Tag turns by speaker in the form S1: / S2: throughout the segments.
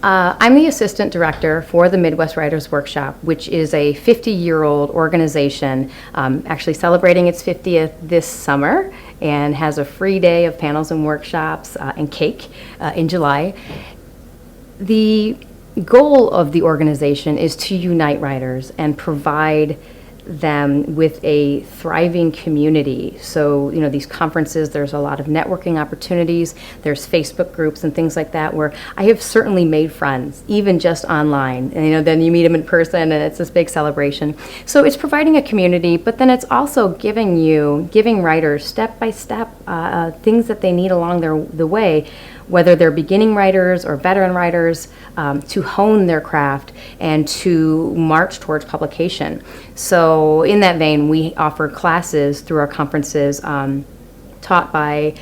S1: I'm the assistant director for the Midwest Writers Workshop, which is a 50-year-old organization, actually celebrating its 50th this summer, and has a free day of panels and workshops and cake in July. The goal of the organization is to unite writers and provide them with a thriving community. So, these conferences, there's a lot of networking opportunities. There's Facebook groups and things like that where I have certainly made friends, even just online. And, then you meet them in person and it's this big celebration. So it's providing a community, but then it's also giving writers step-by-step things that they need along the way, whether they're beginning writers or veteran writers, to hone their craft and to march towards publication. So in that vein, we offer classes through our conferences taught by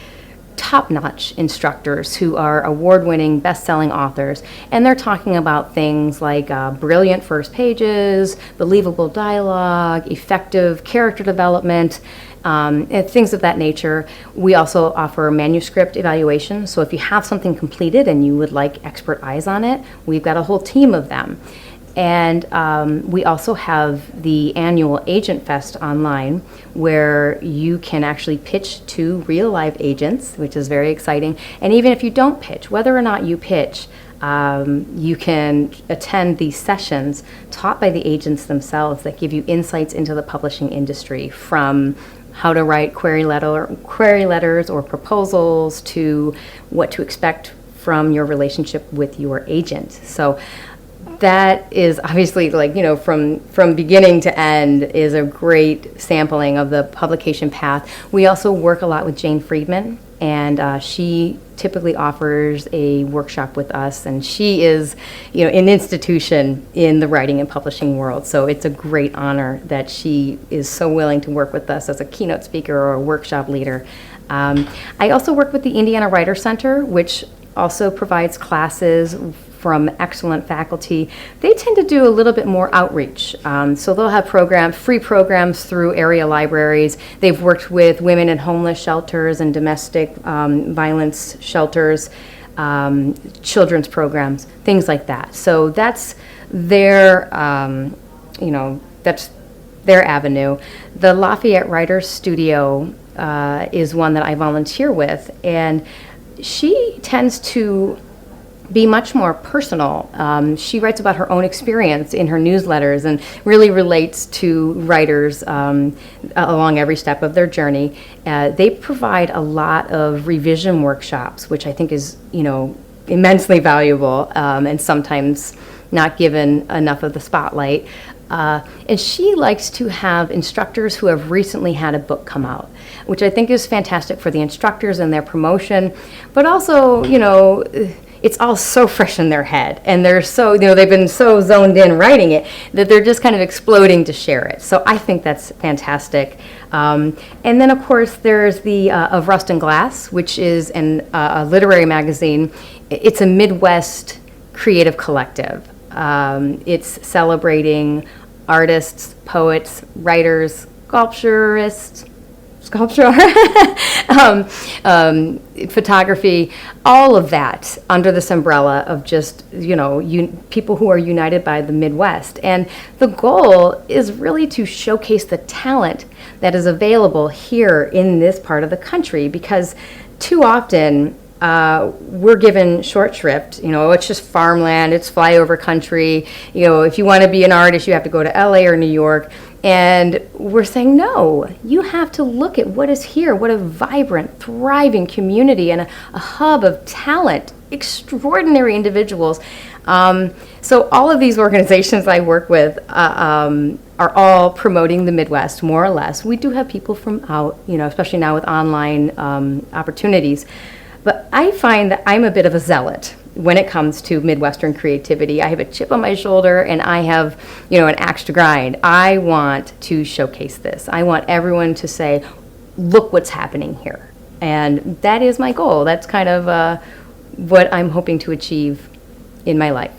S1: top-notch instructors who are award-winning, best-selling authors, and they're talking about things like brilliant first pages, believable dialogue, effective character development, and things of that nature. We also offer manuscript evaluation, so if you have something completed and you would like expert eyes on it, we've got a whole team of them. And we also have the annual Agent Fest online, where you can actually pitch to real live agents, which is very exciting. And even if you don't pitch, whether or not you pitch, you can attend these sessions taught by the agents themselves that give you insights into the publishing industry, from how to write query letters or proposals to what to expect from your relationship with your agent. So that is obviously, from beginning to end, is a great sampling of the publication path. We also work a lot with Jane Friedman, and she typically offers a workshop with us, and she is, an institution in the writing and publishing world. So it's a great honor that she is so willing to work with us as a keynote speaker or a workshop leader. I also work with the Indiana Writers Center, which also provides classes from excellent faculty. They tend to do a little bit more outreach. So they'll have free programs through area libraries. They've worked with women and homeless shelters and domestic violence shelters, children's programs, things like that. So that's their, that's their avenue. The Lafayette Writers Studio is one that I volunteer with, and she tends to be much more personal. She writes about her own experience in her newsletters and really relates to writers along every step of their journey. They provide a lot of revision workshops, which I think is, immensely valuable and sometimes not given enough of the spotlight. And she likes to have instructors who have recently had a book come out, which I think is fantastic for the instructors and their promotion, but also, it's all so fresh in their head, and they're so, they've been so zoned in writing it that they're just kind of exploding to share it. So I think that's fantastic. And then, of course, there's the Of Rust and Glass, which is a literary magazine. It's a Midwest creative collective. It's celebrating artists, poets, writers, photography, all of that under this umbrella of just, people who are united by the Midwest. And the goal is really to showcase the talent that is available here in this part of the country, because too often we're given short shrift. It's just farmland, it's flyover country. If you want to be an artist, you have to go to LA or New York. And we're saying, no, you have to look at what is here, what a vibrant, thriving community and a hub of talent, extraordinary individuals. So all of these organizations I work with are all promoting the Midwest, more or less. We do have people from out, especially now with online opportunities. But I find that I'm a bit of a zealot when it comes to Midwestern creativity. I have a chip on my shoulder, and I have, an axe to grind. I want to showcase this. I want everyone to say, look what's happening here. And that is my goal. That's kind of what I'm hoping to achieve in my life.